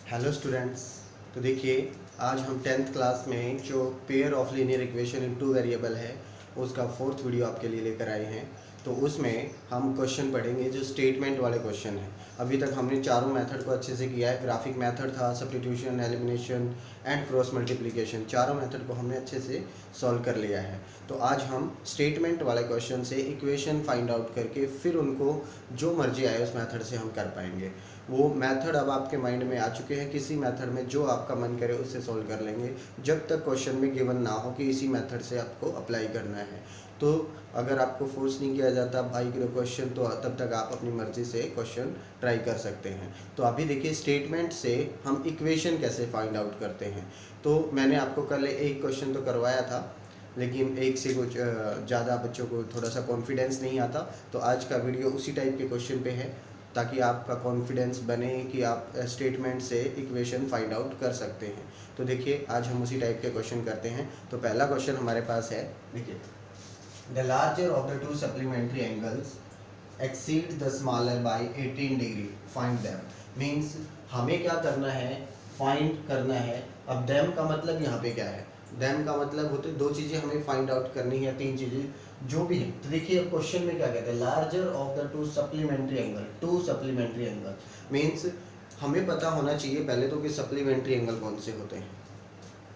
Hello students. तो देखिए, आज हम टेंथ क्लास में जो pair of linear equation in two variable है उसका फोर्थ वीडियो आपके लिए लेकर आए हैं। तो उसमें हम क्वेश्चन पढ़ेंगे जो स्टेटमेंट वाले क्वेश्चन हैं। अभी तक हमने चारों मेथड को अच्छे से किया है। ग्राफिक मेथड था, substitution, elimination and cross multiplication, चारों मेथड को हमने अच्छे से सॉल्व कर लिया है। तो आज हम स्टेटमेंट वाले क्वेश्चन से इक्वेशन फाइंड आउट करके फिर उनको जो मर्जी आए उस मेथड से हम कर पाएंगे। वो मेथड अब आपके माइंड में आ चुके हैं। किसी मेथड में जो आपका मन करे उससे सॉल्व कर लेंगे, जब तक क्वेश्चन में गिवन ना हो कि इसी मेथड से आपको अप्लाई करना है। तो अगर आपको फोर्स नहीं किया जाता भाई के क्वेश्चन, तो तब तक आप अपनी मर्जी से क्वेश्चन ट्राई कर सकते हैं। तो अभी देखिए, स्टेटमेंट से हम इक्वेशन कैसे फाइंड आउट करते हैं। तो मैंने आपको कल एक क्वेश्चन तो करवाया था, लेकिन एक से कुछ ज़्यादा बच्चों को थोड़ा सा कॉन्फिडेंस नहीं आता। तो आज का वीडियो उसी टाइप के क्वेश्चन पे है, ताकि आपका कॉन्फिडेंस बने कि आप स्टेटमेंट से इक्वेशन फाइंड आउट कर सकते हैं। तो देखिए, आज हम उसी टाइप के क्वेश्चन करते हैं। तो पहला क्वेश्चन हमारे पास है, देखिए, the larger of the two supplementary angles exceed the smaller by 18 degree, find them. Means हमें क्या करना है, फाइंड करना है। अब देम का मतलब यहाँ पे क्या है, देम का मतलब होते दो चीज़ें हमें फाइंड आउट करनी है, तीन चीज़ें जो भी है। तो देखिए, क्वेश्चन में क्या कहते हैं, larger of the two supplementary angle. To supplementary angle means हमें पता होना चाहिए पहले तो कि सप्लीमेंट्री एंगल कौन से होते हैं।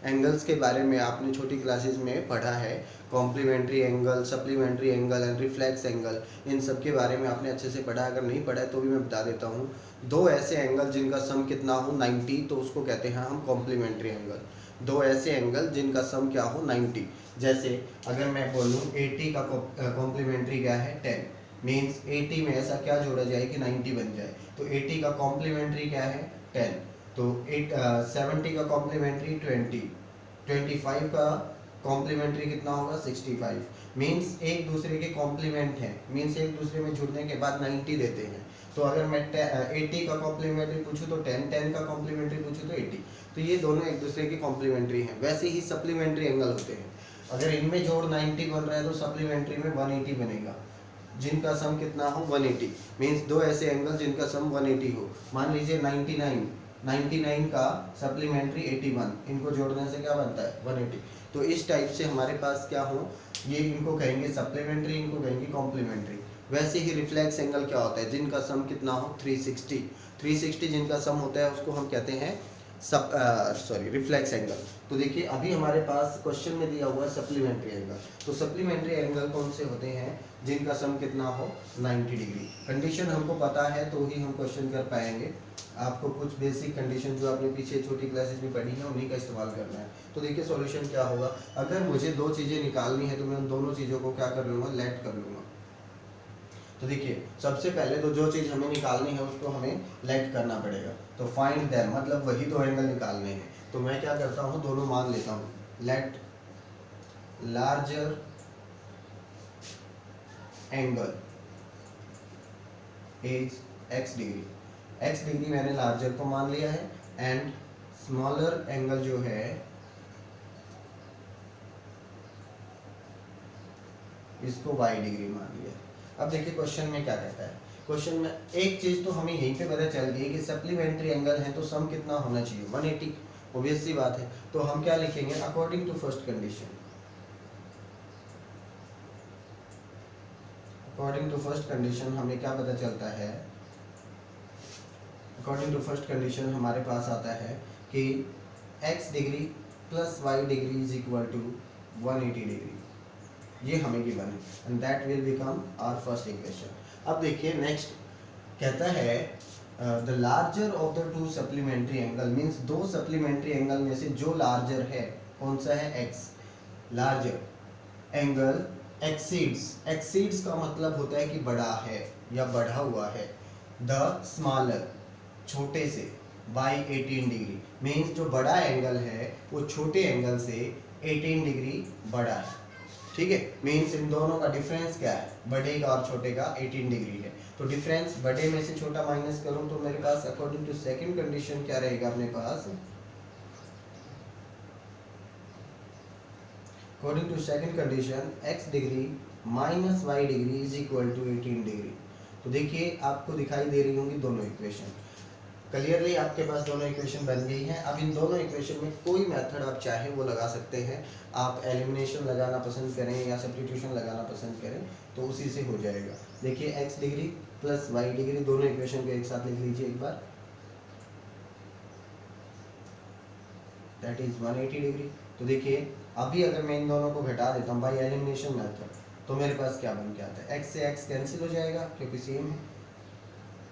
एंगल्स के बारे में आपने छोटी क्लासेस में पढ़ा है, complementary angle, supplementary angle and reflex angle, इन सब के बारे में आपने अच्छे से पढ़ा है। अगर नहीं पढ़ा है तो भी मैं बता देता हूँ। दो ऐसे एंगल जिनका सम कितना हो 90, तो उसको कहते हैं हम कॉम्प्लीमेंट्री एंगल। दो ऐसे एंगल जिनका सम क्या हो 90। जैसे अगर मैं बोलूँ 80 का कॉम्प्लीमेंट्री क्या है 10, मीन्स 80 में ऐसा क्या जोड़ा जाए कि 90 बन जाए। तो 80 का कॉम्प्लीमेंट्री क्या है 10। तो 70 का कॉम्प्लीमेंट्री 20, 25 का कॉम्प्लीमेंट्री कितना होगा 65। मीन्स एक दूसरे के कॉम्प्लीमेंट हैं, मीन्स एक दूसरे में जुड़ने के बाद 90 देते हैं। तो अगर मैं 80 का कॉम्प्लीमेंट्री पूछूँ तो 10, 10 का कॉम्प्लीमेंट्री पूछूँ तो 80। तो ये दोनों एक दूसरे के कॉम्प्लीमेंट्री हैं। वैसे ही सप्लीमेंट्री एंगल होते हैं। अगर इनमें जोड़ 90 बन रहा है तो सप्लीमेंट्री में 180 बनेगा, जिनका सम कितना हो 180। मीन्स दो ऐसे एंगल जिनका सम 180 हो। मान लीजिए 99 का सप्लीमेंट्री 81, इनको जोड़ने से क्या बनता है 180। तो इस टाइप से हमारे पास क्या हो, ये इनको कहेंगे सप्लीमेंट्री, इनको कहेंगे कॉम्प्लीमेंट्री। वैसे ही रिफ्लेक्स एंगल क्या होता है, जिनका सम कितना हो 360 जिनका सम होता है उसको हम कहते हैं रिफ्लेक्स एंगल। तो देखिए, अभी हमारे पास क्वेश्चन में दिया हुआ है सप्लीमेंट्री एंगल। तो सप्लीमेंट्री एंगल कौन से होते हैं, जिनका सम कितना हो 90 डिग्री। कंडीशन हमको पता है तो ही हम क्वेश्चन कर पाएंगे। आपको कुछ बेसिक कंडीशन जो आपने पीछे छोटी क्लासेस में पढ़ी है उन्हीं का इस्तेमाल करना है। तो देखिए, सॉल्यूशन क्या होगा। अगर मुझे दो चीज़ें निकालनी है तो मैं उन दोनों चीज़ों को क्या कर लूँगा, लेट कर लूँगा। तो देखिए, सबसे पहले तो जो चीज़ हमें निकालनी है उसको हमें लेट करना पड़ेगा। तो फाइंड देम मतलब वही दो एंगल निकालने हैं। तो मैं क्या करता हूँ, दोनों मान लेता हूँ। Let larger angle is x degree. x degree मैंने लार्जर को मान लिया है, एंड स्मॉलर एंगल जो है इसको y डिग्री मान लिया। अब देखिए क्वेश्चन में क्या कहता है। क्वेश्चन में एक चीज तो हमें यहीं पे पता चल गई कि सप्लीमेंट्री एंगल है तो सम कितना होना चाहिए 180, ऑब्वियस सी बात है। तो हम क्या लिखेंगे, according to first condition. According to first condition हमें क्या पता चलता है, अकॉर्डिंग टू फर्स्ट कंडीशन हमारे पास आता है कि x degree plus y degree is equal to 180 degree. ये हमें गिवन है, and that will become our first equation. अब देखिए नेक्स्ट कहता है the larger of the two supplementary angle, means दो सप्लीमेंट्री एंगल में से जो लार्जर है कौन सा है, x। लार्जर एंगल एक्सीड्स का मतलब होता है कि बड़ा है या बढ़ा हुआ है, द स्मॉलर छोटे से, बाई 18 डिग्री। मीन्स जो बड़ा एंगल है वो छोटे एंगल से 18 डिग्री बड़ा है। ठीक है, मीन्स इन दोनों का डिफरेंस क्या है, बड़े का और छोटे का 18 डिग्री है। तो डिफरेंस बड़े में से छोटा माइनस करूं तो मेरे पास अकॉर्डिंग टू सेकंड कंडीशन क्या रहेगा अपने पास, according to second condition x degree minus y degree is equal to 18 degree. तो देखिए, आपको दिखाई दे रही होंगी दोनों इक्वेशन। क्लियरली आपके पास दोनों इक्वेशन बन गई हैं। अब इन दोनों इक्वेशन में कोई मेथड आप चाहे वो लगा सकते हैं। आप एलिमिनेशन लगाना पसंद करें या सब्स्टिट्यूशन लगाना पसंद करें तो उसी से हो जाएगा। देखिए x degree plus y degree, दोनों इक्वेशन को एक साथ लिख लीजिए एक बार, दैट इज 180 डिग्री। तो देखिए अभी अगर मैं इन दोनों को घटा देता हूँ बाई एलिमिनेशन मेथड तो मेरे पास क्या बन के आता है, x से x कैंसिल हो जाएगा क्योंकि सेम है।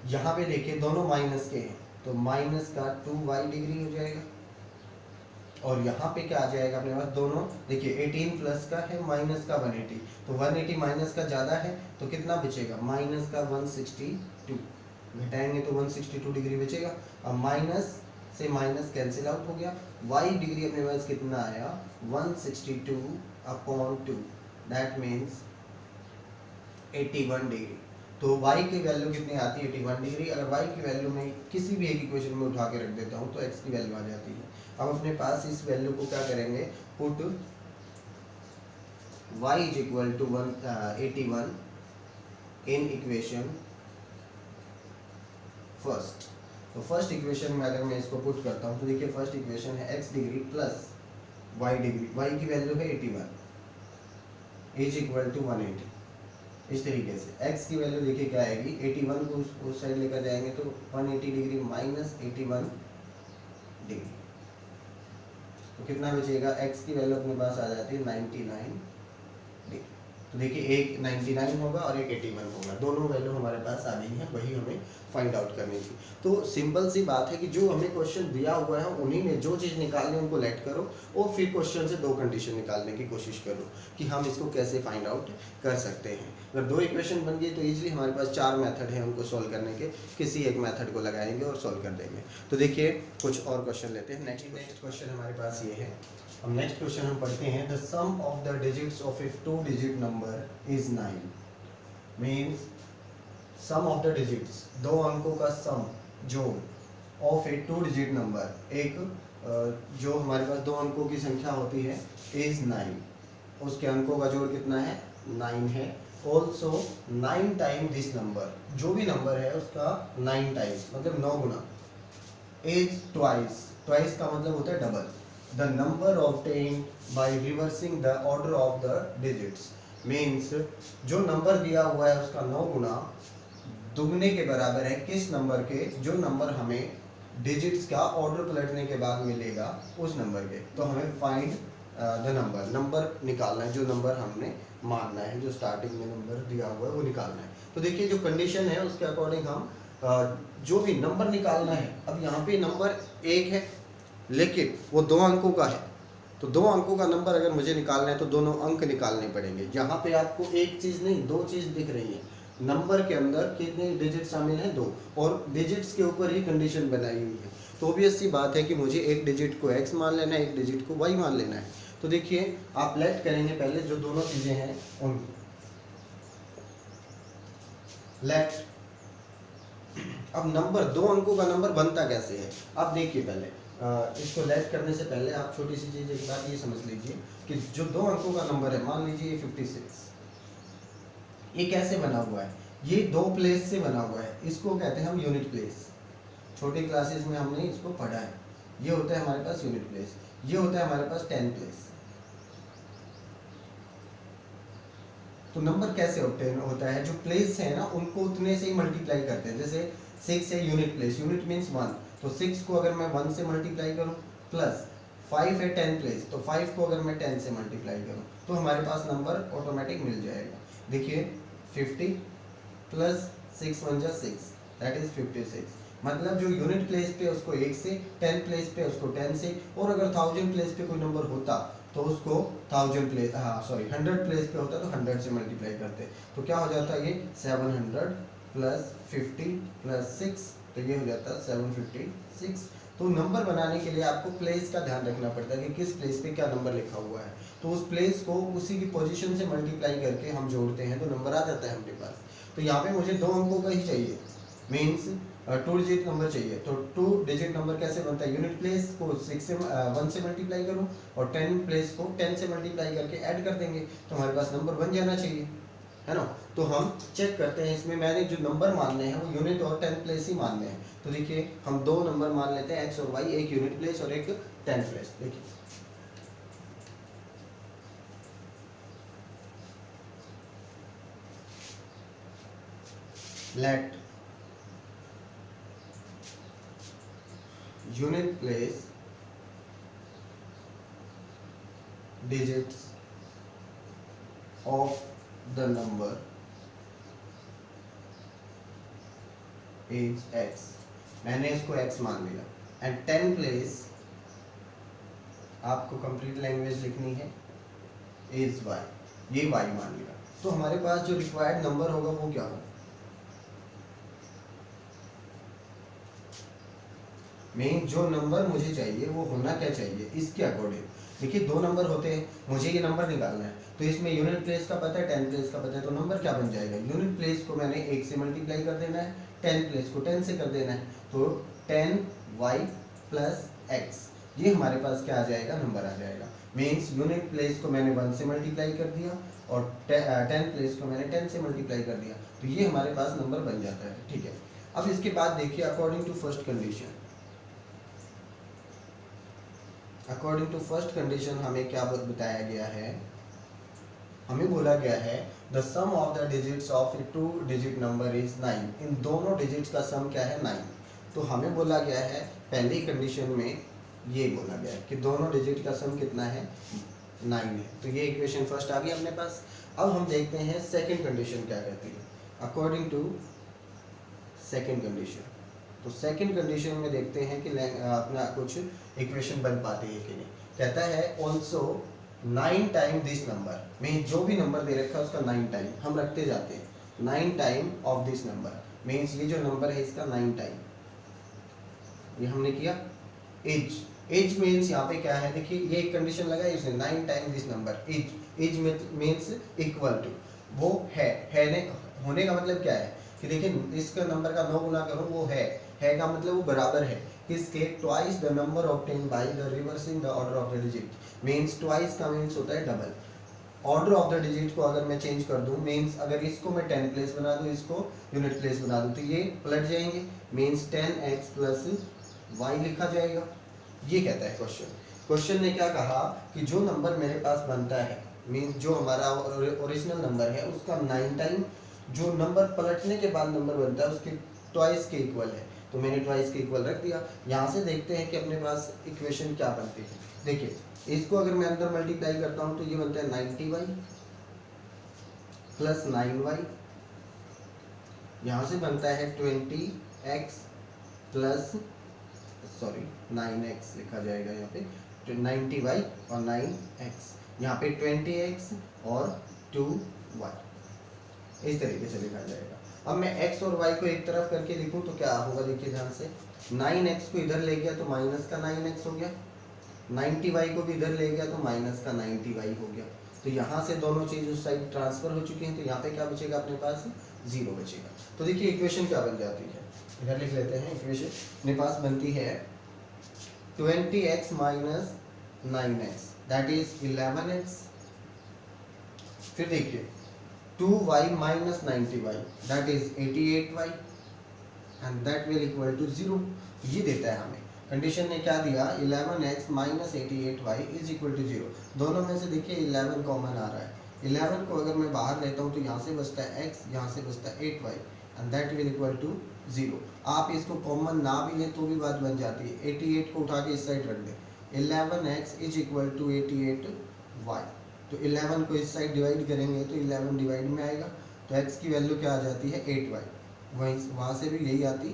यहाँ पे देखिए दोनों माइनस के हैं तो माइनस का 2y डिग्री हो जाएगा, और यहाँ पे क्या आ जाएगा अपने पास, दोनों देखिए 18 प्लस का है माइनस का 180, तो 180 माइनस का ज़्यादा है तो कितना बचेगा, माइनस का 162, घटाएंगे तो 162 डिग्री बचेगा। अब माइनस से माइनस कैंसिल आउट हो गया, y डिग्री अपने पास कितना आया 162/2, दैट मीन्स 81 डिग्री। तो y की वैल्यू कितनी आती है 81 डिग्री। अगर y की वैल्यू में किसी भी एक इक्वेशन में उठा के रख देता हूँ तो x की वैल्यू आ जाती है। अब अपने पास इस वैल्यू को क्या करेंगे, put y is equal to 81 in equation first. तो फर्स्ट इक्वेशन में अगर मैं इसको पुट करता हूँ तो देखिए फर्स्ट इक्वेशन है x degree plus y degree, y की वैल्यू है 81 इज इक्वल टू 180। इस तरीके से x की वैल्यू देखिए क्या आएगी, 81 को उस साइड लेकर जाएंगे तो 180 डिग्री माइनस 81 डिग्री, तो कितना बचेगा, x की वैल्यू अपने पास आ जाती है 99 डिग्री। तो देखिए एक 99 होगा और एक 81 होगा, दोनों वैल्यू हमारे पास आ गई हैं, वही हमें फाइंड आउट करनी थी। तो सिंपल सी बात है कि जो हमें क्वेश्चन दिया हुआ है उन्हीं में जो चीज़ निकालनी है उनको लेट करो और फिर क्वेश्चन से दो कंडीशन निकालने की कोशिश करो कि हम इसको कैसे फाइंड आउट कर सकते हैं। अगर दो इक्वेशन बन गई तो ईजिली हमारे पास 4 मेथड है उनको सॉल्व करने के, किसी एक मेथड को लगाएंगे और सॉल्व कर देंगे। तो देखिए कुछ और क्वेश्चन लेते हैं। नेक्स्ट क्वेश्चन हमारे पास ये है, हम नेक्स्ट क्वेश्चन हम पढ़ते हैं, the sum of the digits of a 2 digit number is 9। Means sum of the digits, दो अंकों का सम जोड़, ऑफ ए 2 डिजिट नंबर, एक जो हमारे पास दो अंकों की संख्या होती है, इज 9, उसके अंकों का जोड़ कितना है 9 है। ऑल्सो 9 टाइम दिस नंबर, जो भी नंबर है उसका 9 टाइम्स मतलब 9 गुना, इज ट्वाइस, ट्वाइस का मतलब होता है double, the number obtained by reversing the order of the digits। means जो नंबर दिया हुआ है उसका 9 गुना दुगने के बराबर है किस नंबर के, जो नंबर हमें डिजिट्स का ऑर्डर पलटने के बाद मिलेगा उस नंबर के। तो हमें फाइंड द नंबर, नंबर निकालना है, जो नंबर हमने मानना है, जो स्टार्टिंग में नंबर दिया हुआ है वो निकालना है। तो देखिए जो कंडीशन है उसके अकॉर्डिंग हम जो भी नंबर निकालना है, अब यहाँ पे नंबर 1 है लेकिन वो 2 अंकों का है, तो 2 अंकों का नंबर अगर मुझे निकालना है तो दोनों अंक निकालने पड़ेंगे। यहाँ पे आपको एक चीज़ नहीं 2 चीज़ दिख रही है, नंबर के अंदर कितने डिजिट शामिल हैं 2, और डिजिट्स के ऊपर ही कंडीशन बनाई हुई है। तो ऑब्वियस सी बात है कि मुझे एक डिजिट को x मान लेना है, एक डिजिट को y मान लेना है। तो देखिए आप लेट करेंगे पहले जो दोनों चीज़ें हैं उनको लेट। अब नंबर 2 अंकों का नंबर बनता कैसे है, अब देखिए पहले इसको लेट करने से पहले आप छोटी सी चीज़ एक बात ये समझ लीजिए कि जो 2 अंकों का नंबर है, मान लीजिए ये 56, ये कैसे बना हुआ है, ये 2 प्लेस से बना हुआ है, इसको कहते हैं हम यूनिट प्लेस। छोटी क्लासेस में हमने इसको पढ़ा है, ये होता है हमारे पास यूनिट प्लेस, ये होता है हमारे पास 10 प्लेस। तो नंबर कैसे ऑब्टेन होता है, जो प्लेस है ना उनको उतने से ही मल्टीप्लाई करते हैं। जैसे 6 है यूनिट प्लेस, यूनिट मीन्स 1, तो 6 को अगर मैं 1 से मल्टीप्लाई करूं, प्लस 5 है 10 प्लेस, तो 5 को अगर मैं 10 से मल्टीप्लाई करूं तो हमारे पास नंबर ऑटोमेटिक मिल जाएगा। देखिए 50 प्लस 6 1 जा 6, दैट इज 56। मतलब जो यूनिट प्लेस पे उसको 1 से, 10 प्लेस पे उसको 10 से, और अगर 1000 प्लेस पे कोई नंबर होता तो उसको 1000 प्लेस 100 प्लेस पे होता तो 100 से मल्टीप्लाई करते। तो क्या हो जाता है, ये 700 प्लस 50 प्लस 6, तो ये हो जाता है 756। तो नंबर बनाने के लिए आपको प्लेस का ध्यान रखना पड़ता है कि किस प्लेस पे क्या नंबर लिखा हुआ है, तो उस प्लेस को उसी की पोजीशन से मल्टीप्लाई करके हम जोड़ते हैं तो नंबर आ जाता है हमारे पास। तो यहाँ पे मुझे 2 अंकों का ही चाहिए, मीन्स 2 डिजिट नंबर चाहिए। तो 2 डिजिट नंबर कैसे बनता है, यूनिट प्लेस को 1 से मल्टीप्लाई करूँ और 10 प्लेस को 10 से मल्टीप्लाई करके ऐड कर देंगे तो हमारे पास नंबर बन जाना चाहिए। है ना। तो हम चेक करते हैं, इसमें मैंने जो नंबर मानने हैं वो यूनिट और 10 प्लेस ही मानने हैं। तो देखिए हम दो नंबर मान लेते हैं एक्स और वाई, एक यूनिट प्लेस और एक 10 प्लेस। देखिए let unit place digits of the number is x, मैंने इसको x मान लिया, एंड 10 प्लेस आपको कंप्लीट लैंग्वेज लिखनी है is y, ये y मान लिया। तो हमारे पास जो रिक्वायर्ड नंबर होगा वो क्या होगा, मेन जो नंबर मुझे चाहिए वो होना क्या चाहिए इसके अकॉर्डिंग। देखिए दो नंबर होते हैं, मुझे ये नंबर निकालना है, तो इसमें यूनिट प्लेस का पता है 10 प्लेस का पता है, तो नंबर क्या बन जाएगा, यूनिट प्लेस को मैंने 1 से मल्टीप्लाई कर देना है, 10 प्लेस को 10 से कर देना है, तो 10y प्लस x, ये हमारे पास क्या आ जाएगा, नंबर आ जाएगा। मीन्स यूनिट प्लेस को मैंने 1 से मल्टीप्लाई कर दिया और 10 प्लेस को मैंने 10 से मल्टीप्लाई कर दिया, तो ये हमारे पास नंबर बन जाता है। ठीक है, अब इसके बाद देखिए according to first condition, according to first condition हमें क्या बताया गया है, हमें बोला गया है the sum of the digits of a 2 digit number is 9, इन दोनों डिजिट्स का सम क्या है 9। तो हमें बोला गया है पहली कंडीशन में ये बोला गया है कि दोनों डिजिट का सम कितना है 9 है, तो ये इक्वेशन फर्स्ट आ गई अपने पास। अब हम देखते हैं सेकंड कंडीशन क्या कहती है। अकॉर्डिंग टू सेकंड कंडीशन, तो सेकंड कंडीशन में देखते हैं कि अपना कुछ इक्वेशन बन पाती है कि नहीं। कहता है also 9 time this number, mean जो भी नंबर दे रखा है उसका 9 टाइम हम रखते जाते हैं, 9 time of this number, means ये जो नंबर है इसका 9 टाइम, ये हमने किया। एज, एज मीन्स यहाँ पे क्या है, देखिए ये एक कंडीशन लगाई उसने 9 time this number, as, as means equal to, वो है ने, होने का मतलब क्या है कि देखिए इसका नंबर का 9 गुना करो, वो है का मतलब वो बराबर है किसके, twice the number obtain by the reversing the order of the digit, means twice का मीन्स होता है double. Order of the digit को अगर मैं चेंज कर दूं, मीन्स अगर इसको मैं 10 प्लेस बना दूं, इसको यूनिट प्लेस बना दूं, तो ये पलट जाएंगे, मीन्स 10x प्लस y लिखा जाएगा। ये कहता है क्वेश्चन। क्वेश्चन ने क्या कहा कि जो नंबर मेरे पास बनता है, मीन्स जो हमारा ओरिजिनल नंबर है उसका 9 टाइम, जो नंबर पलटने के बाद नंबर बनता है उसके ट्वाइस के इक्वल है, तो मैंने ट्वाइस के इक्वल रख दिया। यहाँ से देखते हैं कि अपने पास इक्वेशन क्या बनती है। देखिए इसको अगर मैं अंदर मल्टीप्लाई करता हूँ तो ये बनता है 90y प्लस 9y, यहाँ से बनता है 20x प्लस 9x लिखा जाएगा यहाँ पे, 90y और 9x, यहाँ पे 20x और 2y, इस तरीके से लिखा जाएगा। अब मैं x और y को एक तरफ करके लिखूं तो क्या होगा, देखिए ध्यान से, 9x को इधर ले गया तो माइनस का 9x हो गया, 90y को भी इधर ले गया तो माइनस का 90y हो गया, तो यहाँ से दोनों चीज उस साइड ट्रांसफर हो चुकी हैं, तो यहाँ पे क्या बचेगा अपने पास, 0 बचेगा। तो देखिए इक्वेशन क्या बन जाती है, इधर लिख लेते हैं, इक्वेशन अपने पास बनती है 20x minus 9x that is 11x, फिर देखिए 2y minus 90y that is 88y and that will equal to 0, ये देता है हमें। कंडीशन ने क्या दिया, 11x minus 88y is equal to 0, दोनों में से देखिए 11 कॉमन आ रहा है, 11 को अगर मैं बाहर लेता हूँ तो यहाँ से बचता है x, यहाँ से बचता है 8y and that will equal to 0। आप इसको कॉमन ना भी लें तो भी बात बन जाती है, 88 को उठा के इस साइड रख दें, 11x is equal to 88y, तो 11 को इस साइड डिवाइड करेंगे तो 11 डिवाइड में आएगा, तो x की वैल्यू क्या आ जाती है 8y, वहाँ से भी यही आती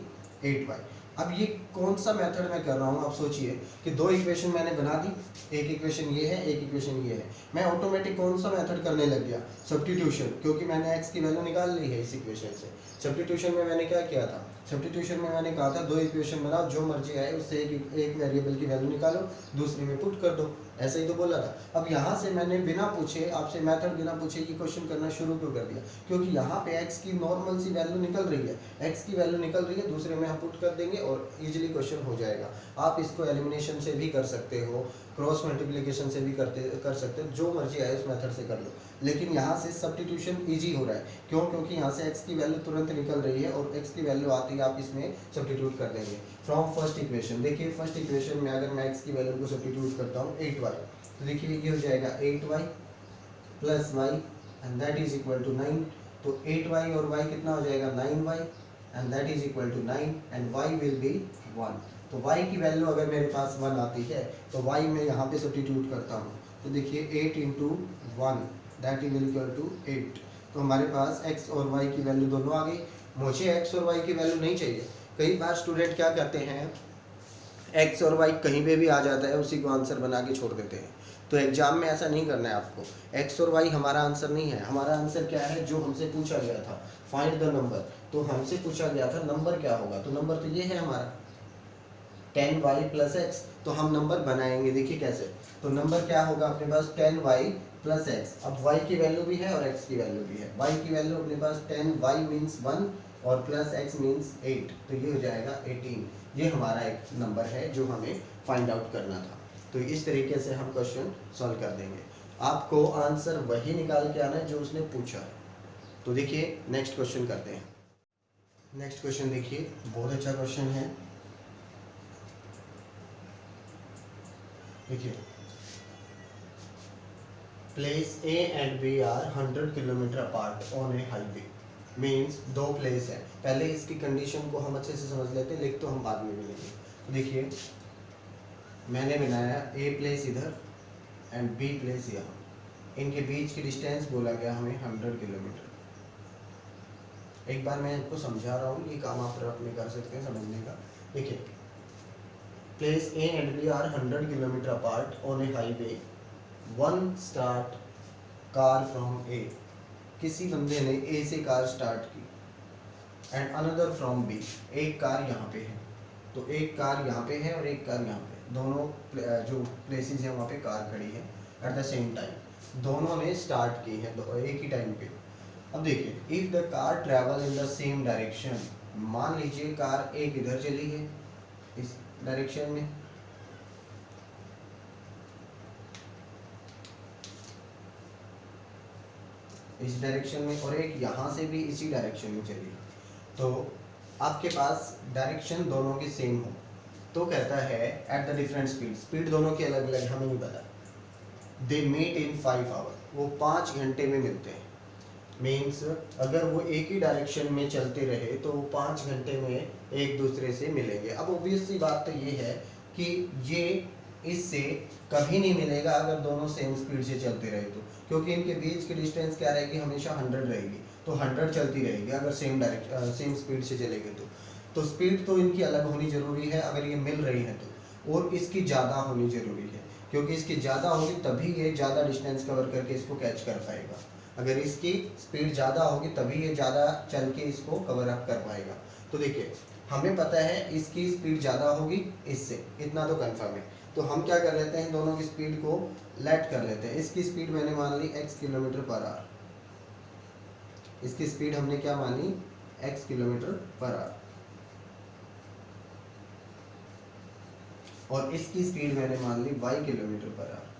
8y। अब ये कौन सा मेथड मैं कर रहा हूँ, आप सोचिए कि दो इक्वेशन मैंने बना दी, एक इक्वेशन ये है, एक इक्वेशन ये है, मैं ऑटोमेटिक कौन सा मेथड करने लग गया, सब्स्टिट्यूशन, क्योंकि मैंने x की वैल्यू निकाल ली है इस इक्वेशन से। सब्स्टिट्यूशन में मैंने क्या किया था, सब्स्टिट्यूशन में मैंने कहा था दो इक्वेशन बनाओ, जो मर्जी आए उससे एक वेरिएबल की वैल्यू निकालो, दूसरी में पुट कर दो, ऐसे ही तो बोला था। अब यहाँ से मैंने बिना पूछे आपसे मेथड बिना पूछे ये क्वेश्चन करना शुरू क्यों कर दिया, क्योंकि यहाँ पे x की नॉर्मल सी वैल्यू निकल रही है, x की वैल्यू निकल रही है, दूसरे में हम पुट कर देंगे और इजीली क्वेश्चन हो जाएगा। आप इसको एलिमिनेशन से भी कर सकते हो, क्रॉस मल्टीप्लिकेशन से भी कर सकते हो, जो मर्जी आए उस मेथड से कर लो, लेकिन यहाँ से सब्स्टिट्यूशन इजी हो रहा है। क्यों? क्योंकि यहाँ से x की वैल्यू तुरंत निकल रही है और x की वैल्यू आती है आप इसमें सब्स्टिट्यूट कर देंगे। फ्रॉम फर्स्ट इक्वेशन, देखिए फर्स्ट इक्वेशन में अगर मैं x की वैल्यू को सब्स्टिट्यूट करता हूँ 8y, तो देखिए ये हो जाएगा 8y plus y and that is equal to 9। तो 8y और y कितना हो जाएगा 9y and that is equal to 9 and y will be 1। तो y की वैल्यू अगर मेरे पास 1 आती है तो y मैं यहाँ पे सब्स्टिट्यूट करता हूँ, तो देखिए 8 into 1 that is equal to 8। तो हमारे पास x और y की वैल्यू दोनों आ गई। मुझे x और y की वैल्यू नहीं चाहिए। कई बार स्टूडेंट क्या करते हैं, x और y कहीं पे भी आ जाता है उसी को आंसर बना के छोड़ देते हैं। तो एग्जाम में ऐसा नहीं करना है आपको। x और y हमारा आंसर नहीं है। हमारा आंसर क्या है, जो हमसे पूछा गया था, फाइंड द नंबर। तो हमसे पूछा गया था नंबर क्या होगा, तो नंबर तो ये है हमारा 10y प्लस एक्स। तो हम नंबर बनाएंगे, देखिए कैसे। तो नंबर क्या होगा अपने पास 10y प्लस एक्स। अब y की वैल्यू भी है और x की वैल्यू भी है। y की वैल्यू अपने पास 10y मीन्स 1 और प्लस x मीन्स 8, तो ये हो जाएगा 18। ये हमारा एक नंबर है जो हमें फाइंड आउट करना था। तो इस तरीके से हम क्वेश्चन सॉल्व कर देंगे। आपको आंसर वही निकाल के आना है जो उसने पूछा है। तो देखिए नेक्स्ट क्वेश्चन करते हैं। नेक्स्ट क्वेश्चन देखिए, बहुत अच्छा क्वेश्चन है। देखिए, place A and B are 100 kilometre apart on a highway. Means दो प्लेस है। पहले इसकी कंडीशन को हम अच्छे से समझ लेते हैं, लिख तो हम बाद में भी लेंगे। तो देखिए मैंने बनाया ए प्लेस इधर एंड बी प्लेस यहाँ। इनके बीच की डिस्टेंस बोला गया हमें 100 किलोमीटर। एक बार मैं आपको समझा रहा हूँ, ये काम आप अपने कर सकते हैं समझने का। देखिए, place A and B are 100 kilometre apart on a highway. One start car from A. किसी बंदे ने ए से कार स्टार्ट की एंड अनदर फ्रॉम बी। एक कार यहाँ पे है, तो एक कार यहाँ पे है और एक कार यहाँ पे, दोनों जो प्लेसेस हैं वहाँ पे कार खड़ी है एट द सेम टाइम। दोनों ने स्टार्ट की है एक ही टाइम पे। अब देखिए, if the car travel in the same direction, मान लीजिए कार एक इधर चली है इस डायरेक्शन में, इस डायरेक्शन में, और एक यहाँ से भी इसी डायरेक्शन में चली, तो आपके पास डायरेक्शन दोनों की सेम हो, तो कहता है at the different speed, speed दोनों की अलग अलग हमें नहीं पता, दे मीट इन 5 आवर, वो 5 घंटे में मिलते हैं। मीन्स अगर वो एक ही डायरेक्शन में चलते रहे तो वो 5 घंटे में एक दूसरे से मिलेंगे। अब ऑब्वियस सी बात तो ये है कि ये इससे कभी नहीं मिलेगा अगर दोनों सेम स्पीड से चलते रहे तो, क्योंकि इनके बीच की डिस्टेंस क्या रहेगी, हमेशा 100 रहेगी। तो 100 चलती रहेगी अगर सेम स्पीड से चलेंगे तो स्पीड तो इनकी अलग होनी ज़रूरी है अगर ये मिल रही है तो, और इसकी ज़्यादा होनी ज़रूरी है, क्योंकि इसकी ज़्यादा होगी तभी ये ज़्यादा डिस्टेंस कवर करके इसको कैच कर पाएगा। अगर इसकी स्पीड ज़्यादा होगी तभी ये ज़्यादा चल के इसको कवर अप कर पाएगा। तो देखिए, हमें पता है इसकी स्पीड ज़्यादा होगी इससे, इतना तो कंफर्म है। तो हम क्या कर लेते हैं, दोनों की स्पीड को लेट कर लेते हैं। इसकी स्पीड मैंने मान ली x किलोमीटर पर आवर, इसकी स्पीड हमने क्या मानी x किलोमीटर पर आवर, और इसकी स्पीड मैंने मान ली y kilometre per hour.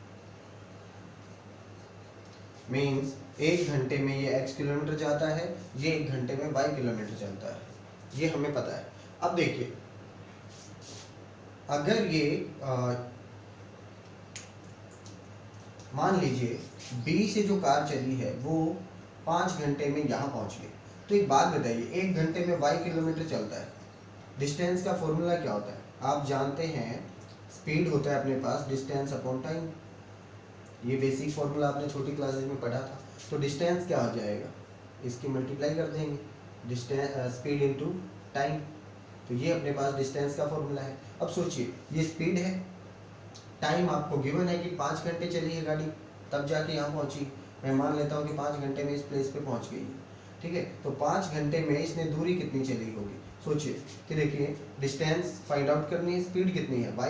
Means 1 घंटे में ये x किलोमीटर जाता है, ये 1 घंटे में y किलोमीटर चलता है, ये हमें पता है। अब देखिए, अगर ये मान लीजिए B से जो कार चली है वो 5 घंटे में यहाँ पहुँच गई, तो एक बात बताइए, 1 घंटे में y किलोमीटर चलता है, डिस्टेंस का फॉर्मूला क्या होता है आप जानते हैं, स्पीड होता है अपने पास डिस्टेंस अपॉन टाइम। ये बेसिक फॉर्मूला आपने छोटी क्लासेस में पढ़ा था। तो डिस्टेंस क्या हो जाएगा, इसकी मल्टीप्लाई कर देंगे, डिस्टेंस स्पीड इनटू टाइम। तो ये अपने पास डिस्टेंस का फॉर्मूला है। अब सोचिए, ये स्पीड है, टाइम आपको गिवन है कि 5 घंटे चली है गाड़ी तब जाके यहाँ पहुँची। मैं मान लेता हूँ कि 5 घंटे में इस प्लेस पे पहुँच गई है, ठीक है। तो 5 घंटे में इसने दूरी कितनी चली होगी, सोचिए कि देखिए डिस्टेंस फाइंड आउट करनी है, स्पीड कितनी है y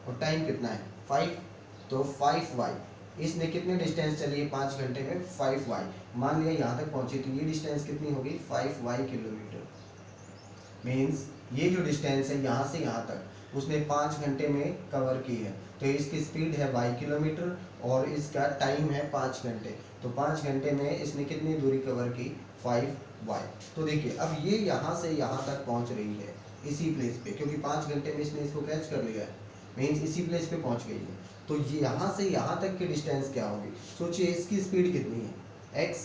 और टाइम कितना है 5, तो 5y। इसने कितने डिस्टेंस चली है 5 घंटे में 5y, मान लिया यहाँ तक पहुँची, तो ये डिस्टेंस कितनी होगी 5y किलोमीटर। मीन्स ये जो डिस्टेंस है यहाँ से यहाँ तक, उसने 5 घंटे में कवर की है, तो इसकी स्पीड है y किलोमीटर और इसका टाइम है 5 घंटे। तो 5 घंटे में इसने कितनी दूरी कवर की, 5y। तो देखिए अब ये यहाँ से यहाँ तक पहुँच रही है इसी प्लेस पे, क्योंकि 5 घंटे में इसने इसको कैच कर लिया है, मीन्स इसी प्लेस पे पहुँच गई है। तो ये यहाँ से यहाँ तक की डिस्टेंस क्या होगी, सोचिए इसकी स्पीड कितनी है x,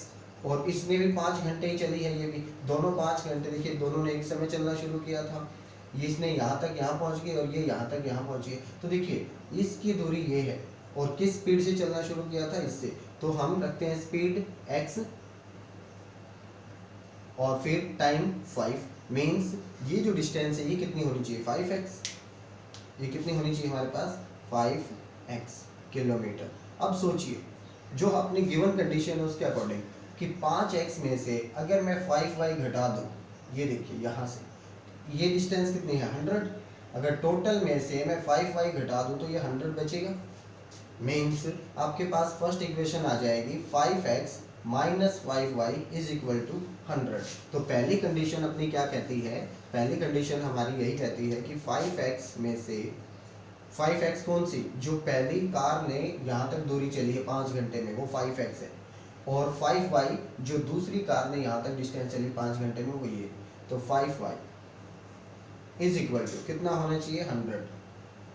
और इसने भी 5 घंटे ही चली है, ये भी दोनों 5 घंटे, देखिए दोनों ने एक समय चलना शुरू किया था, ये इसने यहाँ तक यहाँ पहुँच गई और ये यहाँ तक यहाँ पहुँच गई। तो देखिए इसकी दूरी ये है और किस स्पीड से चलना शुरू किया था, इससे। तो हम रखते हैं स्पीड x और फिर टाइम 5, मीन्स ये जो डिस्टेंस है ये कितनी होनी चाहिए, 5x। ये कितनी होनी चाहिए हमारे पास, 5x किलोमीटर। अब सोचिए जो अपनी गिवन कंडीशन है उसके अकॉर्डिंग कि 5x में से अगर मैं 5y घटा दूँ, ये देखिए यहाँ से ये डिस्टेंस कितनी है, 100। अगर टोटल में से मैं 5y घटा दूँ तो ये 100 बचेगा। मीन्स आपके पास फर्स्ट इक्वेशन आ जाएगी 5x minus 5y is equal to 100। तो पहली कंडीशन अपनी क्या कहती है, पहली कंडीशन हमारी यही कहती है कि 5x में से 5x कौन सी, जो पहली कार ने यहाँ तक दूरी चली है 5 घंटे में, वो 5x है, और 5y जो दूसरी कार ने यहाँ तक डिस्टेंस चली 5 घंटे में, वो ये। तो 5y इज इक्वल टू कितना होना चाहिए, 100।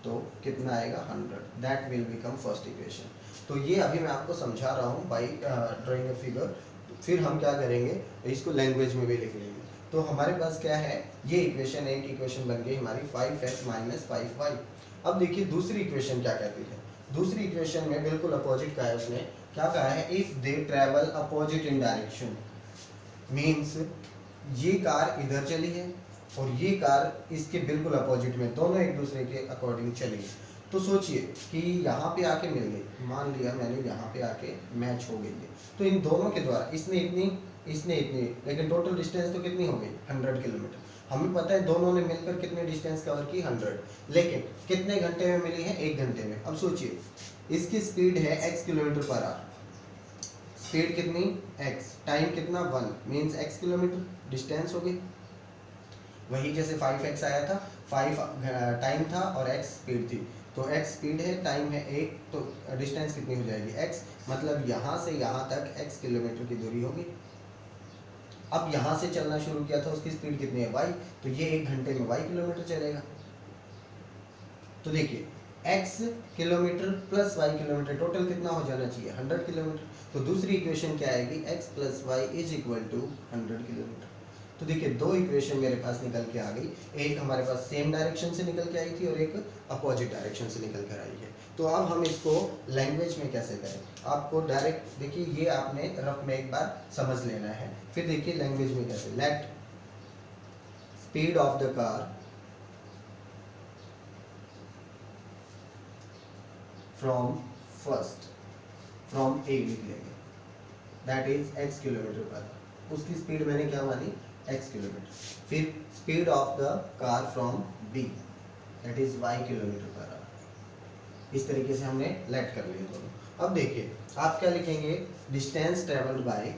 तो कितना आएगा, 100। That will become first equation. तो ये अभी मैं आपको समझा रहा हूँ बाई ड्राइंग अ फिगर। फिर हम क्या करेंगे, इसको लैंग्वेज में भी लिख लेंगे। तो हमारे पास क्या है, ये इक्वेशन एक इक्वेशन बन गई हमारी 5x माइनस 5y। अब देखिए दूसरी इक्वेशन क्या कहती है, दूसरी इक्वेशन में बिल्कुल अपोजिट का है, उसने क्या कहा है, if they travel opposite in direction, means ये कार इधर चली है और ये कार इसके बिल्कुल अपोजिट में, दोनों एक दूसरे के अकॉर्डिंग चली। तो सोचिए कि यहाँ पे आके मिल गई, मान लिया मैंने यहाँ पे आके मैच हो गई है, तो इन दोनों के द्वारा इसने इतनी इसने इतनी, लेकिन टोटल डिस्टेंस तो कितनी हो गई, 100 किलोमीटर। हमें पता है दोनों ने मिलकर कितने डिस्टेंस कवर की, 100, लेकिन कितने घंटे में मिली है, 1 घंटे में। अब सोचिए इसकी स्पीड है x kilometre per hour, speed कितनी x, टाइम कितना 1, मीन्स x किलोमीटर डिस्टेंस हो गई। वही जैसे 5x आया था, 5 टाइम था और x स्पीड थी, तो x स्पीड है, टाइम है 1, तो डिस्टेंस कितनी हो जाएगी, x, मतलब यहाँ से यहाँ तक x किलोमीटर की दूरी होगी। अब यहाँ से चलना शुरू किया था, उसकी स्पीड कितनी है, y, तो ये 1 घंटे में y किलोमीटर चलेगा। तो देखिए x kilometre plus y kilometre, total कितना हो जाना चाहिए, 100 किलोमीटर। तो दूसरी इक्वेशन क्या आएगी, x plus y is equal to 100 kilometre. तो देखिए दो इक्वेशन मेरे पास निकल के आ गई, एक हमारे पास सेम डायरेक्शन से निकल के आई थी और एक अपोजिट डायरेक्शन से निकल कर आई है। तो अब हम इसको लैंग्वेज में कैसे करें, आपको डायरेक्ट देखिए ये आपने रफ में एक बार समझ लेना है, फिर देखिए लैंग्वेज में कैसे। Let speed of the car from A लिख लेंगे, दैट इज x किलोमीटर पर, उसकी स्पीड मैंने क्या मानी, x किलोमीटर। फिर speed of the car from b, that is y kilometre per hour. इस तरीके से हमने लेट कर लिए दोनों। अब देखिए आप क्या लिखेंगे, distance travelled by,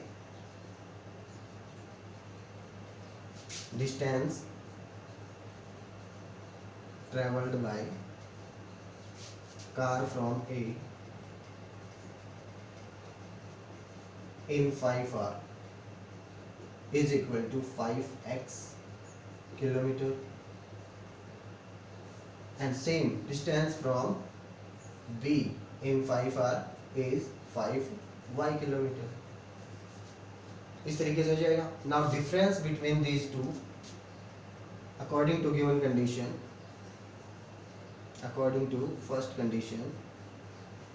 distance travelled by car from a in 5 hour is equal to 5x kilometer, and same distance from B in 5 hour is 5y kilometer। इस तरीके से हो जाएगा। Now difference between these two according to given condition, according to first condition,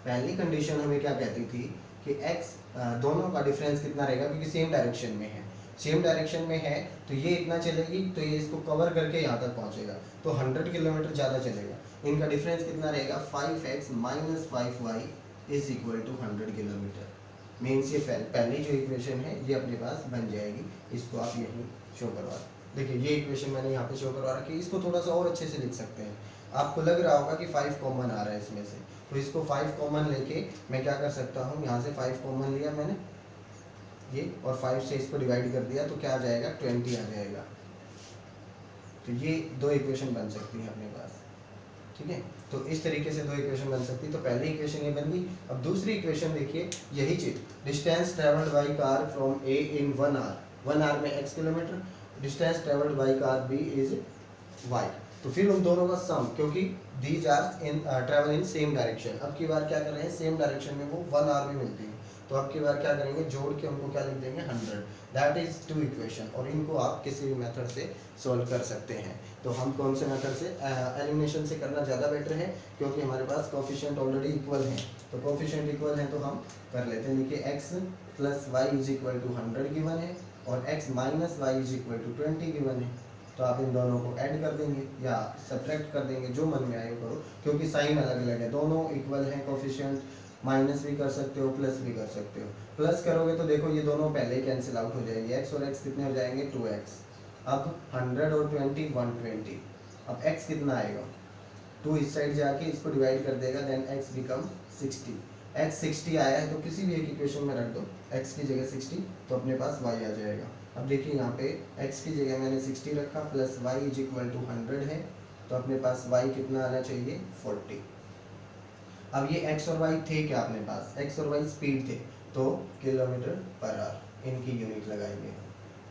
पहली condition हमें क्या कहती थी कि x दोनों का डिफरेंस कितना रहेगा, क्योंकि सेम डायरेक्शन में है, सेम डायरेक्शन में है तो ये इतना चलेगी, तो ये इसको कवर करके यहाँ तक पहुँचेगा, तो 100 किलोमीटर ज़्यादा चलेगा। इनका डिफरेंस कितना रहेगा, 5x minus 5y is equal to 100 kilometre. Means ये पहली जो इक्वेशन है ये अपने पास बन जाएगी। इसको आप यहीं शो करवा, देखिए ये इक्वेशन मैंने यहाँ पे शो करवा रखी। इसको थोड़ा सा और अच्छे से लिख सकते हैं। आपको लग रहा होगा कि 5 कॉमन आ रहा है इसमें से, तो इसको 5 कॉमन लेके मैं क्या कर सकता हूँ, यहाँ से 5 कॉमन लिया मैंने ये, और 5 से इसको डिवाइड कर दिया, तो क्या आ जाएगा, 20 आ जाएगा। तो ये दो इक्वेशन बन सकती है अपने पास। ठीक है। तो इस तरीके से दो इक्वेशन बन सकती है। तो पहली इक्वेशन ये बन गई। अब दूसरी इक्वेशन देखिए, यही चीज, distance travelled by car from A in 1 hour, 1 hour में x kilometre, distance travelled by car b is y। तो फिर उन दोनों का सम, क्योंकि these are in travel in same direction, अब की बार क्या कर रहे हैं, सेम डायरेक्शन में वो 1 आवर में मिलती है, तो अब की बार क्या करेंगे, जोड़ के उनको क्या लिख देंगे 100। दैट इज 2 इक्वेशन, और इनको आप किसी भी मेथड से सॉल्व कर सकते हैं। तो हम कौन से मेथड से, एलिमिनेशन से करना ज़्यादा बेटर है, क्योंकि हमारे पास कोफिशिएंट ऑलरेडी इक्वल हैं। तो कोफिशिएंट इक्वल हैं तो हम कर लेते हैं। देखिए x plus y is equal to 100 given है, और x minus y is equal to 20 given है। तो आप इन दोनों को ऐड कर देंगे या सब्ट्रैक्ट कर देंगे, जो मन में आए करो, क्योंकि साइन अलग अलग है, दोनों इक्वल हैं कोफिशिएंट। माइनस भी कर सकते हो, प्लस भी कर सकते हो। प्लस करोगे तो देखो ये दोनों पहले ही कैंसिल आउट हो जाएंगे, x और x कितने हो जाएंगे, 2x। अब 100 और 20 120। अब x कितना आएगा, 2 इस साइड जाके इसको डिवाइड कर देगा, देन x बिकम 60। x 60 आया है तो किसी भी एक इक्वेशन में रख दो, x की जगह 60, तो अपने पास y आ जाएगा। अब देखिए यहाँ पे x की जगह मैंने 60 रखा, plus y is equal to 100 है, तो अपने पास y कितना आना चाहिए, 40। अब ये x और y थे क्या अपने पास, x और y स्पीड थे, तो किलोमीटर पर आवर इनकी यूनिट लगाएंगे,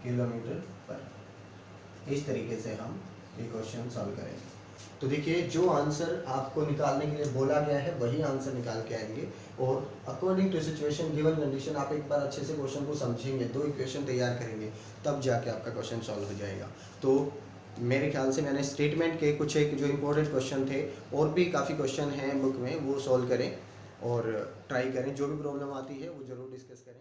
किलोमीटर पर। इस तरीके से हम ये क्वेश्चन सॉल्व करेंगे। तो देखिए जो आंसर आपको निकालने के लिए बोला गया है वही आंसर निकाल के आएंगे, और according to situation given condition आप एक बार अच्छे से क्वेश्चन को समझेंगे, दो इक्वेशन तैयार करेंगे, तब जाके आपका क्वेश्चन सॉल्व हो जाएगा। तो मेरे ख्याल से मैंने स्टेटमेंट के कुछ एक जो इंपॉर्टेंट क्वेश्चन थे, और भी काफ़ी क्वेश्चन हैं बुक में, वो सॉल्व करें और ट्राई करें। जो भी प्रॉब्लम आती है वो ज़रूर डिस्कस करें।